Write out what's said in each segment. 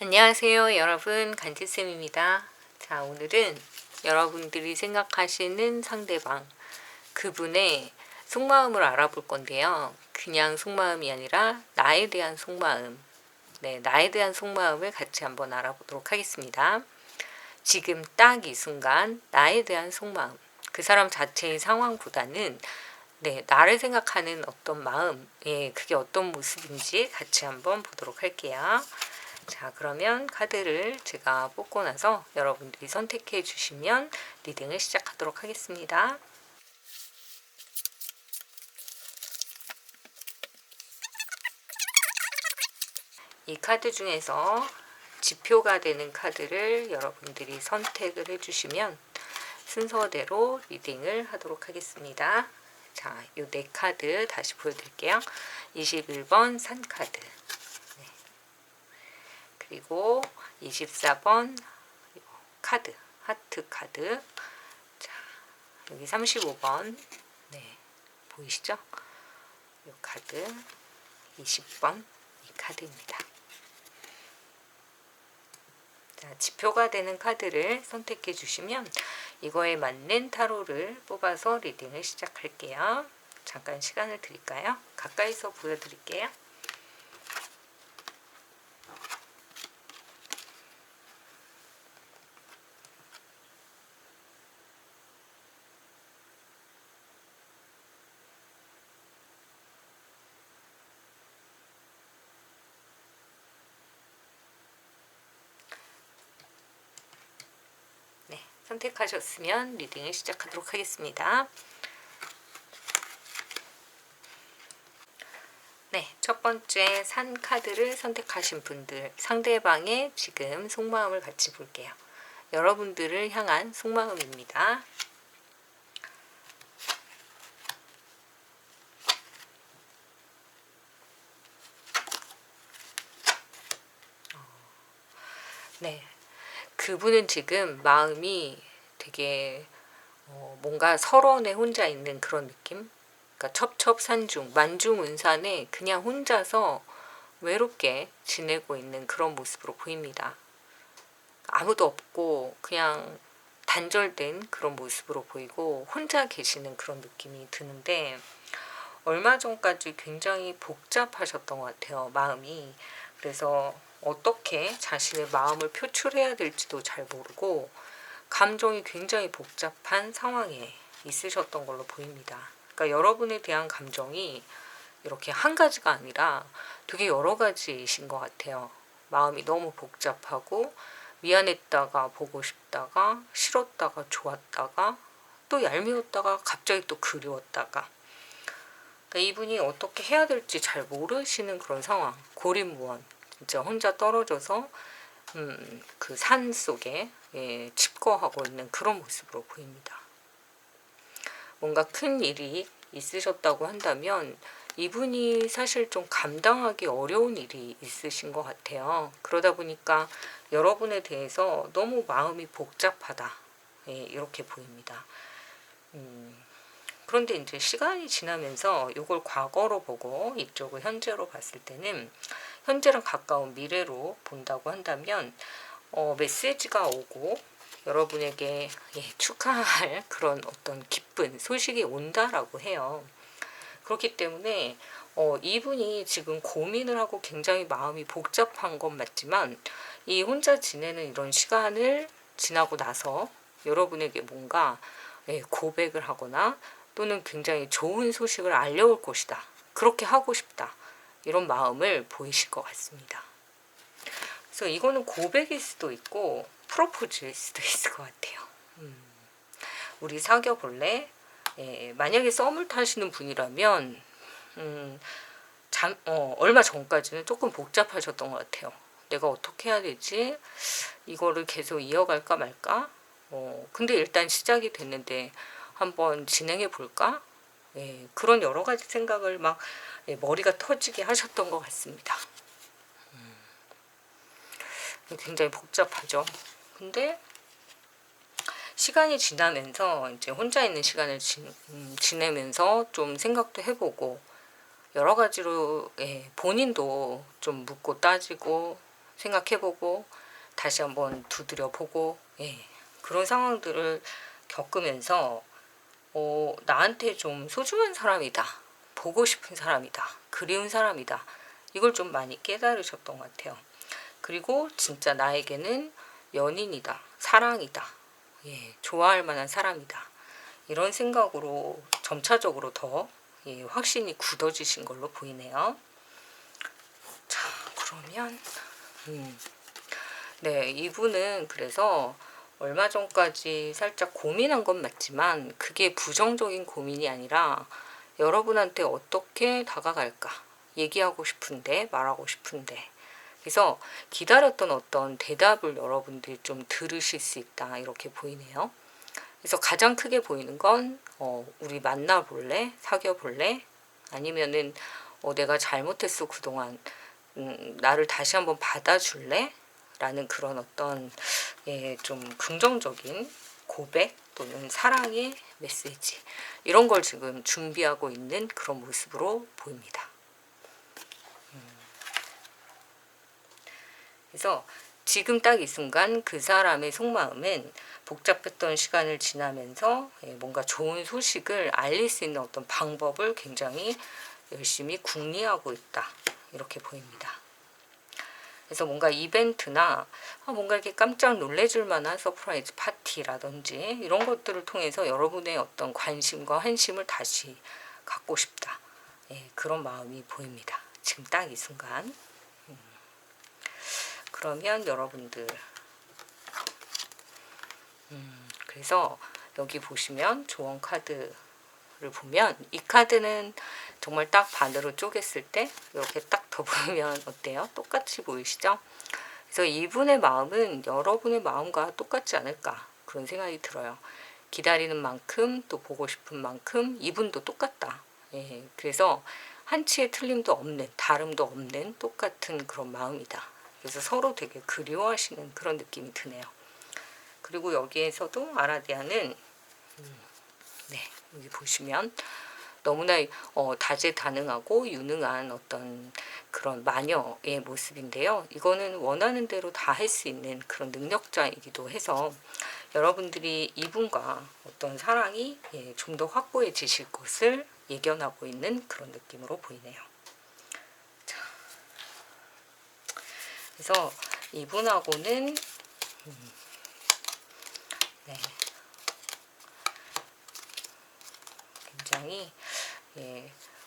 안녕하세요 여러분, 간지쌤입니다. 자, 오늘은 여러분들이 생각하시는 상대방, 그분의 속마음을 알아볼 건데요. 그냥 속마음이 아니라 나에 대한 속마음, 나에 대한 속마음을 같이 한번 알아보도록 하겠습니다. 지금 딱 이 순간 나에 대한 속마음, 그 사람 자체의 상황보다는 나를 생각하는 어떤 마음, 그게 어떤 모습인지 같이 한번 보도록 할게요. 자, 그러면 카드를 제가 뽑고 나서 여러분들이 선택해 주시면 리딩을 시작하도록 하겠습니다. 이 카드 중에서 지표가 되는 카드를 여러분들이 선택을 해주시면 순서대로 리딩을 하도록 하겠습니다. 자, 이 네 카드 다시 보여드릴게요. 21번 산카드, 그리고 24번 카드, 하트 카드, 자, 여기 35번, 보이시죠? 이 카드, 20번 이 카드입니다. 자, 지표가 되는 카드를 선택해 주시면 이거에 맞는 타로를 뽑아서 리딩을 시작할게요. 잠깐 시간을 드릴까요? 가까이서 보여드릴게요. 선택하셨으면 리딩을 시작하도록 하겠습니다. 첫 번째 산 카드를 선택하신 분들, 상대방의 지금 속마음을 같이 볼게요. 여러분들을 향한 속마음입니다. 그분은 지금 마음이 되게 뭔가 설원에 혼자 있는 그런 느낌? 그러니까 첩첩산중, 만중운산에 그냥 혼자서 외롭게 지내고 있는 그런 모습으로 보입니다. 아무도 없고 그냥 단절된 그런 모습으로 보이고 혼자 계시는 그런 느낌이 드는데, 얼마 전까지 굉장히 복잡하셨던 것 같아요, 마음이. 그래서 어떻게 자신의 마음을 표출해야 될지도 잘 모르고 감정이 굉장히 복잡한 상황에 있으셨던 걸로 보입니다. 그러니까 여러분에 대한 감정이 이렇게 한 가지가 아니라 되게 여러 가지이신 것 같아요. 마음이 너무 복잡하고 미안했다가 보고 싶다가 싫었다가 좋았다가 또 얄미웠다가 갑자기 또 그리웠다가, 그러니까 이분이 어떻게 해야 될지 잘 모르시는 그런 상황, 고립무원, 진짜 혼자 떨어져서 그 산 속에 칩거하고 있는 그런 모습으로 보입니다. 뭔가 큰 일이 있으셨다고 한다면 이분이 사실 좀 감당하기 어려운 일이 있으신 것 같아요. 그러다 보니까 여러분에 대해서 너무 마음이 복잡하다, 이렇게 보입니다. 그런데 이제 시간이 지나면서 이걸 과거로 보고 이쪽을 현재로 봤을 때는, 현재랑 가까운 미래로 본다고 한다면 메시지가 오고 여러분에게 축하할 그런 어떤 기쁜 소식이 온다라고 해요. 그렇기 때문에 이분이 지금 고민을 하고 굉장히 마음이 복잡한 건 맞지만, 이 혼자 지내는 이런 시간을 지나고 나서 여러분에게 뭔가 고백을 하거나 또는 굉장히 좋은 소식을 알려올 것이다, 그렇게 하고 싶다, 이런 마음을 보이실 것 같습니다. 그래서 이거는 고백일 수도 있고 프로포즈일 수도 있을 것 같아요. 우리 사귀어 볼래? 만약에 썸을 타시는 분이라면 얼마 전까지는 조금 복잡하셨던 것 같아요. 내가 어떻게 해야 되지? 이거를 계속 이어갈까 말까? 근데 일단 시작이 됐는데 한번 진행해 볼까? 그런 여러 가지 생각을 막 머리가 터지게 하셨던 것 같습니다. 굉장히 복잡하죠. 근데 시간이 지나면서 이제 혼자 있는 시간을 지내면서 좀 생각도 해보고 여러 가지로 본인도 좀 묻고 따지고 생각해보고 다시 한번 두드려보고 그런 상황들을 겪으면서 나한테 좀 소중한 사람이다, 보고 싶은 사람이다, 그리운 사람이다, 이걸 좀 많이 깨달으셨던 것 같아요. 그리고 진짜 나에게는 연인이다, 사랑이다, 좋아할 만한 사람이다, 이런 생각으로 점차적으로 더 확신이 굳어지신 걸로 보이네요. 자, 그러면 네, 이분은 그래서 얼마 전까지 살짝 고민한 건 맞지만 그게 부정적인 고민이 아니라 여러분한테 어떻게 다가갈까 얘기하고 싶은데, 말하고 싶은데, 그래서 기다렸던 어떤 대답을 여러분들이 좀 들으실 수 있다, 이렇게 보이네요. 그래서 가장 크게 보이는 건 우리 만나볼래? 사귀어볼래? 아니면은 내가 잘못했어 그동안, 나를 다시 한번 받아줄래? 라는 그런 어떤 좀 긍정적인 고백 또는 사랑의 메시지, 이런 걸 지금 준비하고 있는 그런 모습으로 보입니다. 그래서 지금 딱 이 순간 그 사람의 속마음은 복잡했던 시간을 지나면서 뭔가 좋은 소식을 알릴 수 있는 어떤 방법을 굉장히 열심히 궁리하고 있다, 이렇게 보입니다. 그래서 뭔가 이벤트나 뭔가 이렇게 깜짝 놀래줄 만한 서프라이즈 파티라든지 이런 것들을 통해서 여러분의 어떤 관심과 환심을 다시 갖고 싶다, 그런 마음이 보입니다. 지금 딱 이 순간. 그러면 여러분들 그래서 여기 보시면 조언 카드를 보면 이 카드는 정말 딱 반으로 쪼갰을 때 이렇게 딱 덮으면 어때요? 똑같이 보이시죠? 그래서 이분의 마음은 여러분의 마음과 똑같지 않을까, 그런 생각이 들어요. 기다리는 만큼 또 보고 싶은 만큼 이분도 똑같다. 그래서 한치의 틀림도 없는, 다름도 없는 똑같은 그런 마음이다. 그래서 서로 되게 그리워하시는 그런 느낌이 드네요. 그리고 여기에서도 아라디아는 여기 보시면 너무나 다재다능하고 유능한 어떤 그런 마녀의 모습인데요. 이거는 원하는 대로 다 할 수 있는 그런 능력자이기도 해서 여러분들이 이분과 어떤 사랑이 좀 더 확고해지실 것을 예견하고 있는 그런 느낌으로 보이네요. 자, 그래서 이분하고는 굉장히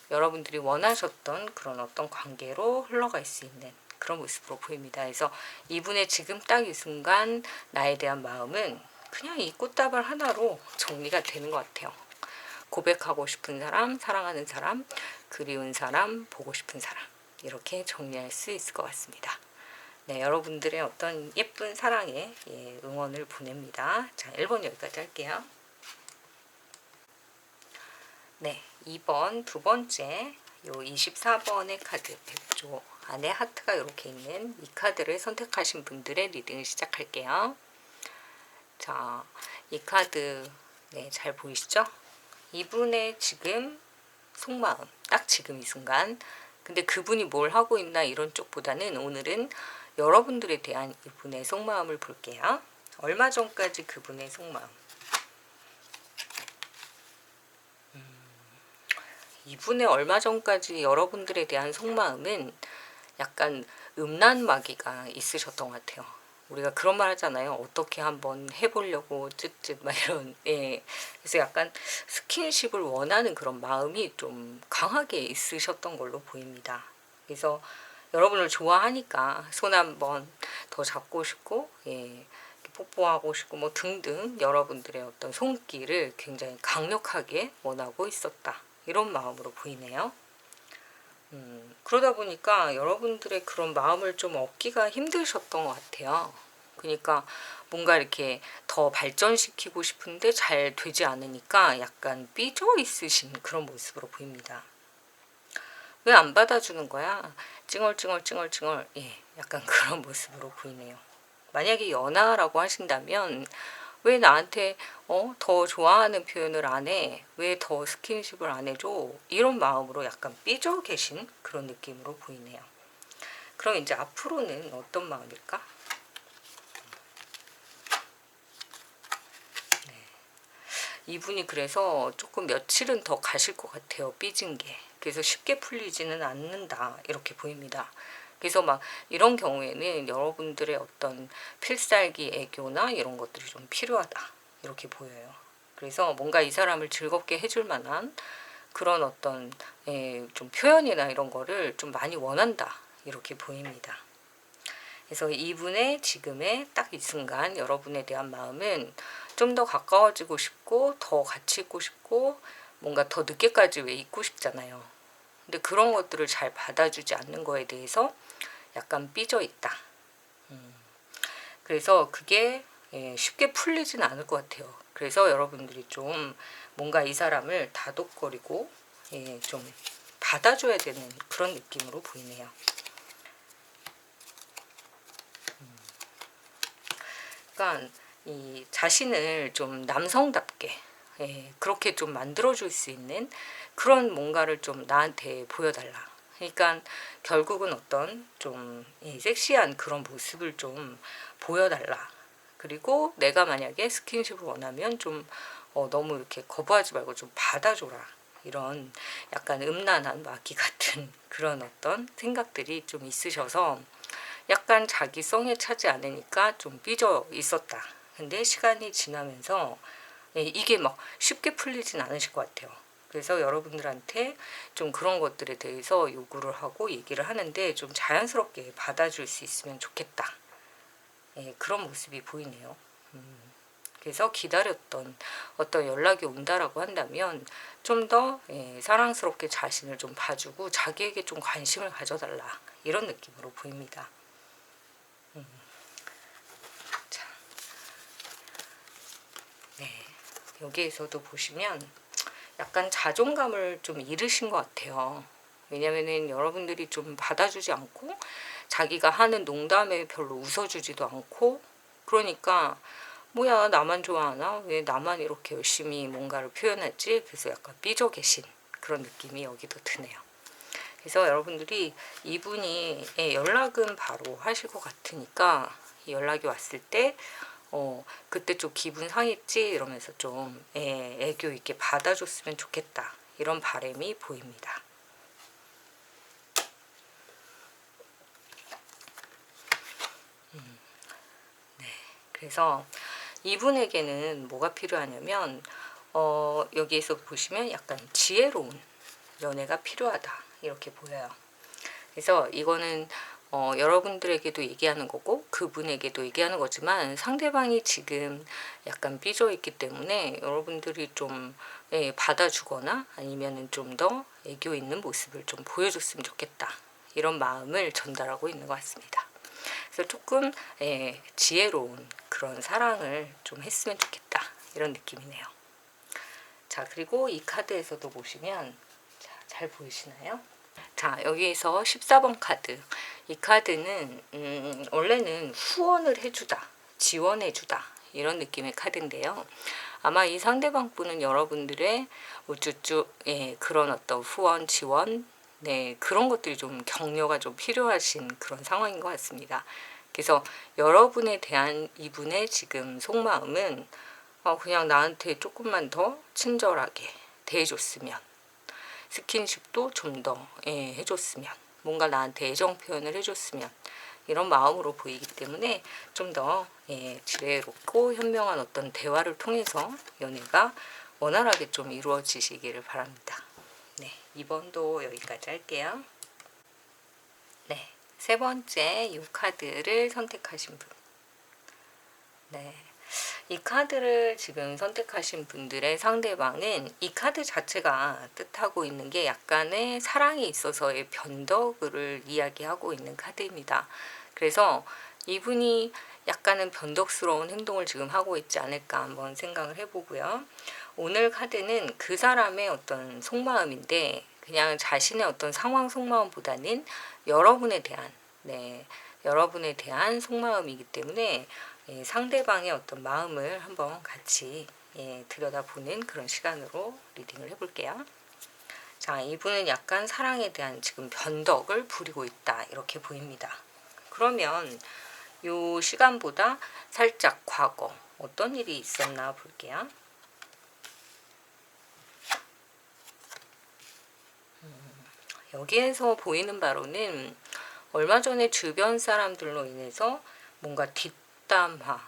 여러분들이 원하셨던 그런 어떤 관계로 흘러갈 수 있는 그런 모습으로 보입니다. 그래서 이분의 지금 딱 이 순간 나에 대한 마음은 그냥 이 꽃다발 하나로 정리가 되는 것 같아요. 고백하고 싶은 사람, 사랑하는 사람, 그리운 사람, 보고 싶은 사람, 이렇게 정리할 수 있을 것 같습니다. 네, 여러분들의 어떤 예쁜 사랑에 응원을 보냅니다. 자, 1번 여기까지 할게요. 네, 2번 두 번째 요 24번의 카드 100조 안에 하트가 이렇게 있는 이 카드를 선택하신 분들의 리딩을 시작할게요. 자, 이 카드 잘 보이시죠? 이분의 지금 속마음, 딱 지금 이 순간. 근데 그분이 뭘 하고 있나 이런 쪽보다는 오늘은 여러분들에 대한 이분의 속마음을 볼게요. 얼마 전까지 그분의 속마음. 이분의 얼마 전까지 여러분들에 대한 속마음은 약간 음란마귀가 있으셨던 것 같아요. 우리가 그런 말 하잖아요. 어떻게 한번 해보려고 쯧쯧 막 이런. 그래서 약간 스킨십을 원하는 그런 마음이 좀 강하게 있으셨던 걸로 보입니다. 그래서 여러분을 좋아하니까 손 한번 더 잡고 싶고 뽀뽀하고 싶고 뭐 등등 여러분들의 어떤 손길을 굉장히 강력하게 원하고 있었다, 이런 마음으로 보이네요. 그러다 보니까 여러분들의 그런 마음을 좀 얻기가 힘드셨던 것 같아요. 그러니까 뭔가 이렇게 더 발전시키고 싶은데 잘 되지 않으니까 약간 삐져 있으신 그런 모습으로 보입니다. 왜 안 받아주는 거야? 찡얼찡얼. 약간 그런 모습으로 보이네요. 만약에 연하라고 하신다면 왜 나한테 더 좋아하는 표현을 안 해? 왜 더 스킨십을 안 해줘? 이런 마음으로 약간 삐져 계신 그런 느낌으로 보이네요. 그럼 이제 앞으로는 어떤 마음일까? 이분이 그래서 조금 며칠은 더 가실 것 같아요. 삐진 게. 그래서 쉽게 풀리지는 않는다. 이렇게 보입니다. 그래서 막 이런 경우에는 여러분들의 어떤 필살기 애교나 이런 것들이 좀 필요하다. 이렇게 보여요. 그래서 뭔가 이 사람을 즐겁게 해줄 만한 그런 어떤 좀 표현이나 이런 거를 좀 많이 원한다. 이렇게 보입니다. 그래서 이분의 지금의 딱 이 순간 여러분에 대한 마음은 좀 더 가까워지고 싶고 더 같이 있고 싶고 뭔가 더 늦게까지 왜 있고 싶잖아요. 근데 그런 것들을 잘 받아주지 않는 거에 대해서 약간 삐져 있다. 그래서 그게 쉽게 풀리진 않을 것 같아요. 그래서 여러분들이 좀 뭔가 이 사람을 다독거리고 좀 받아줘야 되는 그런 느낌으로 보이네요. 그러니까 이 자신을 좀 남성답게 그렇게 좀 만들어줄 수 있는 그런 뭔가를 좀 나한테 보여달라. 그러니까 결국은 어떤 좀 섹시한 그런 모습을 좀 보여달라. 그리고 내가 만약에 스킨십을 원하면 좀 너무 이렇게 거부하지 말고 좀 받아줘라. 이런 약간 음란한 마귀 같은 그런 어떤 생각들이 좀 있으셔서 약간 자기성에 차지 않으니까 좀 삐져 있었다. 근데 시간이 지나면서 이게 막 쉽게 풀리진 않으실 것 같아요. 그래서 여러분들한테 좀 그런 것들에 대해서 요구를 하고 얘기를 하는데 좀 자연스럽게 받아줄 수 있으면 좋겠다. 그런 모습이 보이네요. 그래서 기다렸던 어떤 연락이 온다라고 한다면 좀 더 사랑스럽게 자신을 좀 봐주고 자기에게 좀 관심을 가져달라. 이런 느낌으로 보입니다. 자, 네. 여기에서도 보시면 약간 자존감을 좀 잃으신 것 같아요. 왜냐면은 여러분들이 좀 받아주지 않고 자기가 하는 농담에 별로 웃어주지도 않고 그러니까 뭐야 나만 좋아하나? 왜 나만 이렇게 열심히 뭔가를 표현하지? 그래서 약간 삐져 계신 그런 느낌이 여기도 드네요. 그래서 여러분들이 이분이 연락은 바로 하실 것 같으니까 연락이 왔을 때 그때 좀 기분 상했지 이러면서 좀 애교 있게 받아줬으면 좋겠다 이런 바람이 보입니다. 네, 그래서 이분에게는 뭐가 필요하냐면 여기에서 보시면 약간 지혜로운 연애가 필요하다 이렇게 보여요. 그래서 이거는 여러분들에게도 얘기하는 거고 그분에게도 얘기하는 거지만 상대방이 지금 약간 삐져 있기 때문에 여러분들이 좀 받아주거나 아니면은 좀 더 애교 있는 모습을 좀 보여줬으면 좋겠다 이런 마음을 전달하고 있는 것 같습니다. 그래서 조금 지혜로운 그런 사랑을 좀 했으면 좋겠다 이런 느낌이네요. 자, 그리고 이 카드에서도 보시면 잘 보이시나요? 자, 여기에서 14번 카드. 이 카드는 원래는 후원을 해주다, 지원해주다 이런 느낌의 카드인데요. 아마 이 상대방 분은 여러분들의 우쭈쭈 그런 어떤 후원, 지원 그런 것들이 좀 격려가 좀 필요하신 그런 상황인 것 같습니다. 그래서 여러분에 대한 이분의 지금 속마음은 그냥 나한테 조금만 더 친절하게 대해줬으면 스킨십도 좀 더 해줬으면 뭔가 나한테 애정 표현을 해줬으면 이런 마음으로 보이기 때문에 좀 더 지혜롭고 현명한 어떤 대화를 통해서 연애가 원활하게 좀 이루어지시기를 바랍니다. 네, 2번도 여기까지 할게요. 네, 세 번째 이 카드를 선택하신 분. 네. 이 카드를 지금 선택하신 분들의 상대방은 이 카드 자체가 뜻하고 있는 게 약간의 사랑에 있어서의 변덕을 이야기하고 있는 카드입니다. 그래서 이분이 약간은 변덕스러운 행동을 지금 하고 있지 않을까 한번 생각을 해보고요. 오늘 카드는 그 사람의 어떤 속마음인데 그냥 자신의 어떤 상황 속마음보다는 여러분에 대한 여러분에 대한 속마음이기 때문에 상대방의 어떤 마음을 한번 같이 들여다보는 그런 시간으로 리딩을 해볼게요. 자, 이분은 약간 사랑에 대한 지금 변덕을 부리고 있다 이렇게 보입니다. 그러면 요 시간보다 살짝 과거 어떤 일이 있었나 볼게요. 여기에서 보이는 바로는 얼마 전에 주변 사람들로 인해서 뭔가 뒷담화,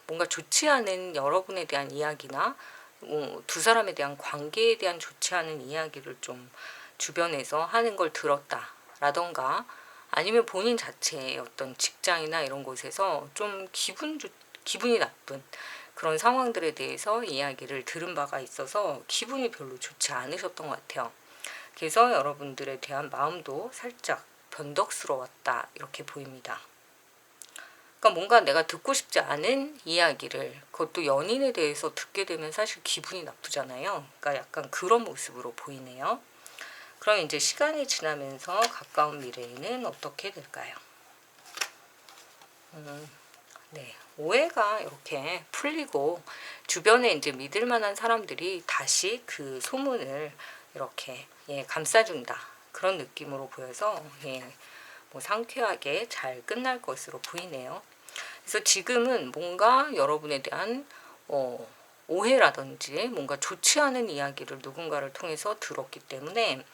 뭔가 좋지 않은 여러분에 대한 이야기나 두 사람에 대한 관계에 대한 좋지 않은 이야기를 좀 주변에서 하는 걸 들었다 라던가, 아니면 본인 자체의 어떤 직장이나 이런 곳에서 좀 기분이 나쁜 그런 상황들에 대해서 이야기를 들은 바가 있어서 기분이 별로 좋지 않으셨던 것 같아요. 그래서 여러분들에 대한 마음도 살짝 변덕스러웠다 이렇게 보입니다. 그러니까 뭔가 내가 듣고 싶지 않은 이야기를, 그것도 연인에 대해서 듣게 되면 사실 기분이 나쁘잖아요. 그러니까 약간 그런 모습으로 보이네요. 그럼 이제 시간이 지나면서 가까운 미래에는 어떻게 될까요? 네, 오해가 이렇게 풀리고 주변에 이제 믿을 만한 사람들이 다시 그 소문을 이렇게 감싸준다 그런 느낌으로 보여서 뭐 상쾌하게 잘 끝날 것으로 보이네요. 그래서 지금은 뭔가 여러분에 대한 오해라든지 뭔가 좋지 않은 이야기를 누군가를 통해서 들었기 때문에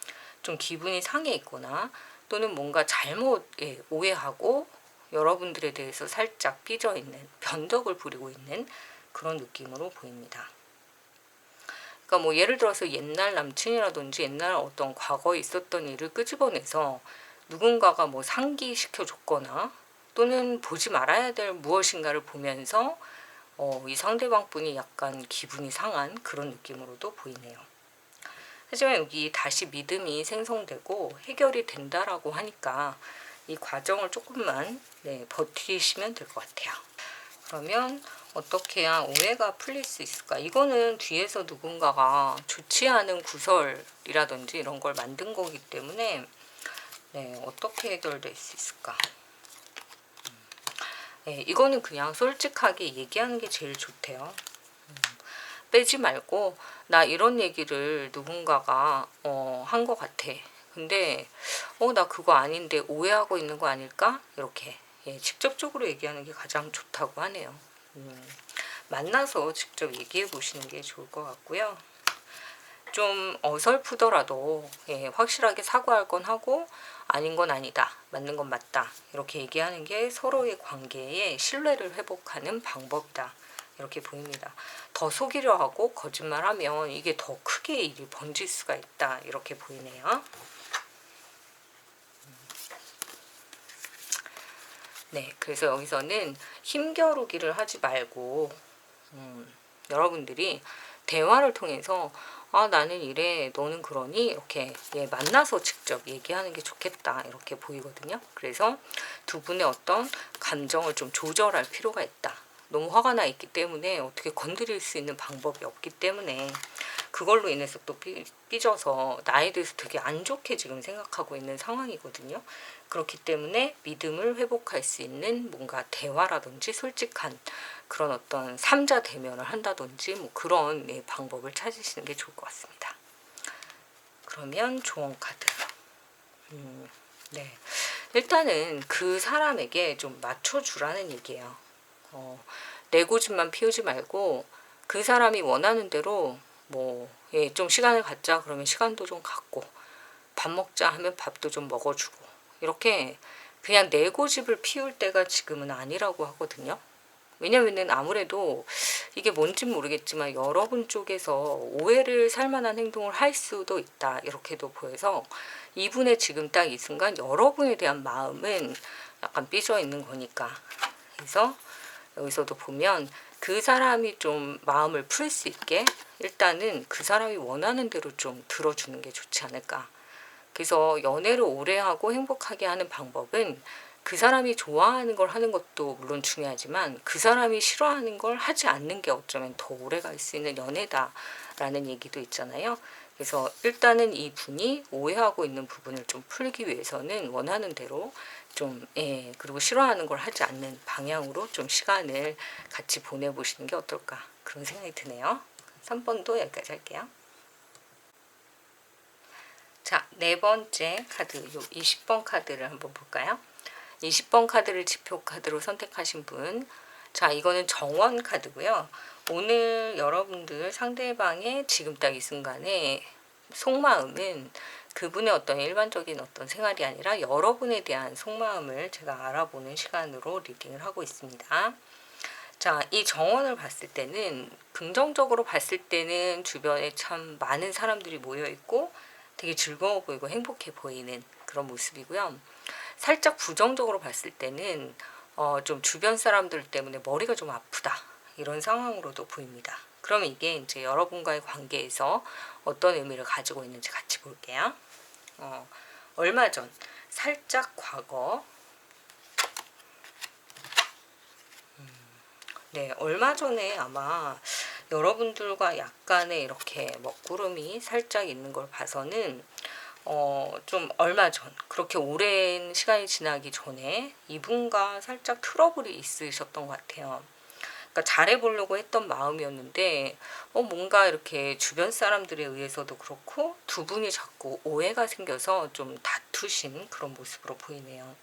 좀 기분이 상해 있거나, 또는 뭔가 잘못 오해하고 여러분들에 대해서 살짝 삐져 있는, 변덕을 부리고 있는 그런 느낌으로 보입니다. 그러니까 뭐 예를 들어서 옛날 남친이라든지 옛날 어떤 과거에 있었던 일을 끄집어내서 누군가가 뭐 상기시켜 줬거나, 또는 보지 말아야 될 무엇인가를 보면서 이 상대방 분이 약간 기분이 상한 그런 느낌으로도 보이네요. 하지만 여기 다시 믿음이 생성되고 해결이 된다라고 하니까 이 과정을 조금만 버티시면 될 것 같아요. 그러면 어떻게 해야 오해가 풀릴 수 있을까? 이거는 뒤에서 누군가가 좋지 않은 구설이라든지 이런 걸 만든 거기 때문에 어떻게 해결될 수 있을까? 이거는 그냥 솔직하게 얘기하는 게 제일 좋대요. 빼지 말고, 나 이런 얘기를 누군가가 한 것 같아. 근데 나 그거 아닌데 오해하고 있는 거 아닐까? 이렇게 직접적으로 얘기하는 게 가장 좋다고 하네요. 만나서 직접 얘기해 보시는 게 좋을 것 같고요. 좀 어설프더라도 확실하게 사과할 건 하고 아닌 건 아니다, 맞는 건 맞다 이렇게 얘기하는 게 서로의 관계에 신뢰를 회복하는 방법이다 이렇게 보입니다. 더 속이려 하고 거짓말하면 이게 더 크게 일이 번질 수가 있다 이렇게 보이네요. 네, 그래서 여기서는 힘겨루기를 하지 말고 여러분들이 대화를 통해서 나는 이래, 너는 그러니, 이렇게 만나서 직접 얘기하는 게 좋겠다 이렇게 보이거든요. 그래서 두 분의 어떤 감정을 좀 조절할 필요가 있다. 너무 화가 나 있기 때문에 어떻게 건드릴 수 있는 방법이 없기 때문에 그걸로 인해서 또 삐져서 나에 대해서 되게 안 좋게 지금 생각하고 있는 상황이거든요. 그렇기 때문에 믿음을 회복할 수 있는 뭔가 대화라든지 솔직한 그런 어떤 삼자 대면을 한다든지 뭐 그런 방법을 찾으시는 게 좋을 것 같습니다. 그러면 조언 카드. 네, 일단은 그 사람에게 좀 맞춰주라는 얘기예요. 내 고집만 피우지 말고 그 사람이 원하는 대로 좀 시간을 갖자 그러면 시간도 좀 갖고, 밥 먹자 하면 밥도 좀 먹어주고, 이렇게 그냥 내 고집을 피울 때가 지금은 아니라고 하거든요. 왜냐면은 아무래도 이게 뭔진 모르겠지만 여러분 쪽에서 오해를 살 만한 행동을 할 수도 있다 이렇게도 보여서, 이분의 지금 딱 이 순간 여러분에 대한 마음은 약간 삐져 있는 거니까. 그래서 여기서도 보면 그 사람이 좀 마음을 풀 수 있게 일단은 그 사람이 원하는 대로 좀 들어주는 게 좋지 않을까. 그래서 연애를 오래 하고 행복하게 하는 방법은 그 사람이 좋아하는 걸 하는 것도 물론 중요하지만 그 사람이 싫어하는 걸 하지 않는 게 어쩌면 더 오래 갈 수 있는 연애다라는 얘기도 있잖아요. 그래서 일단은 이 분이 오해하고 있는 부분을 좀 풀기 위해서는 원하는 대로 좀 그리고 싫어하는 걸 하지 않는 방향으로 좀 시간을 같이 보내보시는 게 어떨까 그런 생각이 드네요. 3번도 여기까지 할게요. 자, 네 번째 카드, 요 20번 카드를 한번 볼까요? 20번 카드를 지표 카드로 선택하신 분. 자, 이거는 정원 카드고요. 오늘 여러분들 상대방의 지금 딱 이 순간에 속마음은 그분의 어떤 일반적인 어떤 생활이 아니라 여러분에 대한 속마음을 제가 알아보는 시간으로 리딩을 하고 있습니다. 자, 이 정원을 봤을 때는 긍정적으로 봤을 때는 주변에 참 많은 사람들이 모여 있고 되게 즐거워 보이고 행복해 보이는 그런 모습이고요. 살짝 부정적으로 봤을 때는 좀 주변 사람들 때문에 머리가 좀 아프다 이런 상황으로도 보입니다. 그럼 이게 이제 여러분과의 관계에서 어떤 의미를 가지고 있는지 같이 볼게요. 얼마 전 살짝 과거, 네, 얼마 전에 아마 여러분들과 약간의 이렇게 먹구름이 살짝 있는 걸 봐서는 좀 얼마 전, 그렇게 오랜 시간이 지나기 전에 이분과 살짝 트러블이 있으셨던 것 같아요. 그러니까 잘해보려고 했던 마음이었는데 뭔가 이렇게 주변 사람들에 의해서도 그렇고 두 분이 자꾸 오해가 생겨서 좀 다투신 그런 모습으로 보이네요.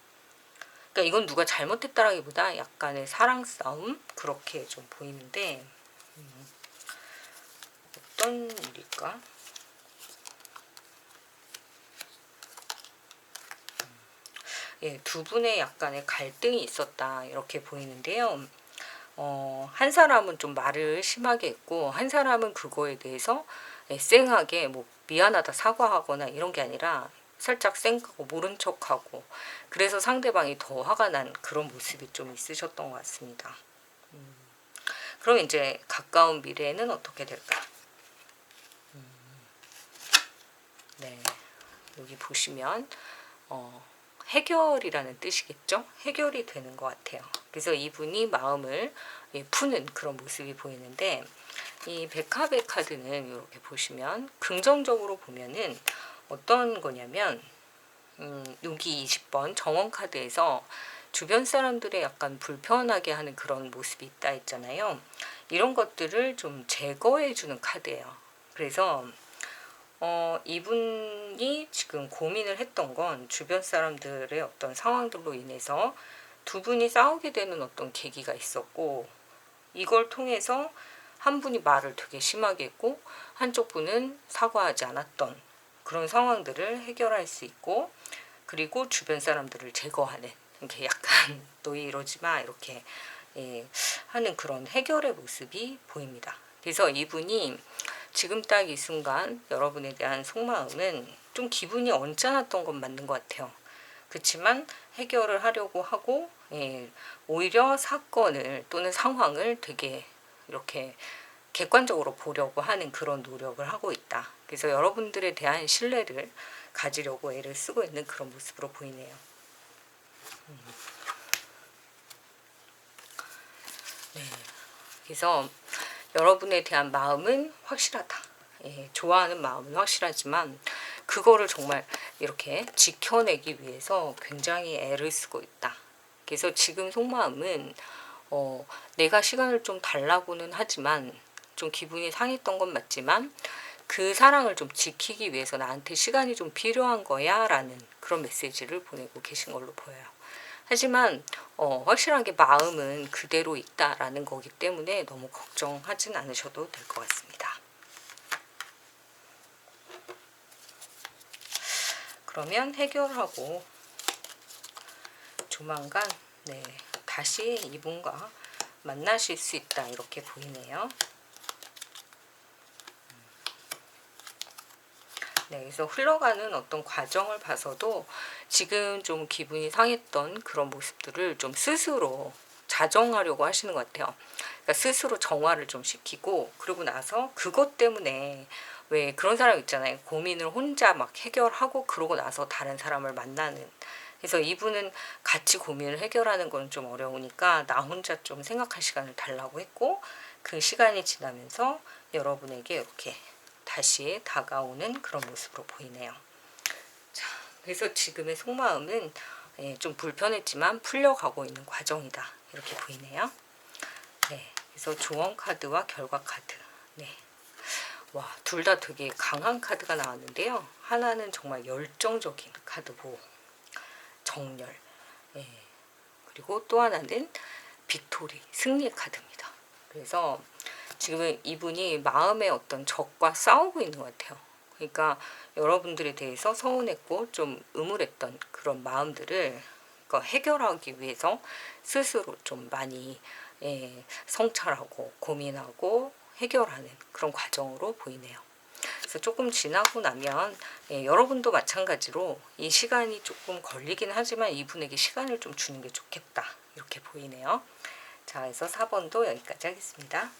그러니까 이건 누가 잘못했다라기보다 약간의 사랑 싸움 그렇게 좀 보이는데 어떤 일일까? 예, 두 분의 약간의 갈등이 있었다 이렇게 보이는데요. 한 사람은 좀 말을 심하게 했고 한 사람은 그거에 대해서 쌩하게 뭐 미안하다 사과하거나 이런 게 아니라 살짝 쌩하고 모른 척하고 그래서 상대방이 더 화가 난 그런 모습이 좀 있으셨던 것 같습니다. 그럼 이제 가까운 미래에는 어떻게 될까? 네, 여기 보시면 해결이라는 뜻이겠죠? 해결이 되는 것 같아요. 그래서 이분이 마음을 푸는 그런 모습이 보이는데 이 백합의 카드는 이렇게 보시면 긍정적으로 보면은 어떤 거냐면 여기 20번 정원 카드에서 주변 사람들의 약간 불편하게 하는 그런 모습이 있다 했잖아요. 이런 것들을 좀 제거해 주는 카드예요. 그래서 이분이 지금 고민을 했던 건 주변 사람들의 어떤 상황들로 인해서 두 분이 싸우게 되는 어떤 계기가 있었고 이걸 통해서 한 분이 말을 되게 심하게 했고 한쪽 분은 사과하지 않았던 그런 상황들을 해결할 수 있고 그리고 주변 사람들을 제거하는 이렇게 약간 너희 이러지 마 이렇게 하는 그런 해결의 모습이 보입니다. 그래서 이분이 지금 딱 이 순간 여러분에 대한 속마음은 좀 기분이 언짢았던 건 맞는 것 같아요. 그렇지만 해결을 하려고 하고 오히려 사건을 또는 상황을 되게 이렇게 객관적으로 보려고 하는 그런 노력을 하고 있다. 그래서 여러분들에 대한 신뢰를 가지려고 애를 쓰고 있는 그런 모습으로 보이네요. 네. 그래서 여러분에 대한 마음은 확실하다. 좋아하는 마음은 확실하지만 그거를 정말 이렇게 지켜내기 위해서 굉장히 애를 쓰고 있다. 그래서 지금 속마음은 내가 시간을 좀 달라고는 하지만 좀 기분이 상했던 건 맞지만 그 사랑을 좀 지키기 위해서 나한테 시간이 좀 필요한 거야 라는 그런 메시지를 보내고 계신 걸로 보여요. 하지만 확실하게 마음은 그대로 있다라는 거기 때문에 너무 걱정하진 않으셔도 될 것 같습니다. 그러면 해결하고 조만간 다시 이분과 만나실 수 있다 이렇게 보이네요. 네, 그래서 흘러가는 어떤 과정을 봐서도 지금 좀 기분이 상했던 그런 모습들을 좀 스스로 자정하려고 하시는 것 같아요. 그러니까 스스로 정화를 좀 시키고 그러고 나서 그것 때문에 왜 그런 사람 있잖아요. 고민을 혼자 막 해결하고 그러고 나서 다른 사람을 만나는. 그래서 이분은 같이 고민을 해결하는 건 좀 어려우니까 나 혼자 좀 생각할 시간을 달라고 했고 그 시간이 지나면서 여러분에게 이렇게 다시 다가오는 그런 모습으로 보이네요. 자, 그래서 지금의 속마음은 좀 불편했지만 풀려가고 있는 과정이다. 이렇게 보이네요. 네, 그래서 조언 카드와 결과 카드. 네. 와, 둘 다 되게 강한 카드가 나왔는데요. 하나는 정말 열정적인 카드고 정렬. 예. 그리고 또 하나는 빅토리, 승리의 카드입니다. 그래서 지금 이분이 마음의 어떤 적과 싸우고 있는 것 같아요. 그러니까 여러분들에 대해서 서운했고 좀 음울했던 그런 마음들을 해결하기 위해서 스스로 좀 많이 성찰하고 고민하고 해결하는 그런 과정으로 보이네요. 그래서 조금 지나고 나면 여러분도 마찬가지로 이 시간이 조금 걸리긴 하지만 이분에게 시간을 좀 주는 게 좋겠다 이렇게 보이네요. 자, 그래서 4번도 여기까지 하겠습니다.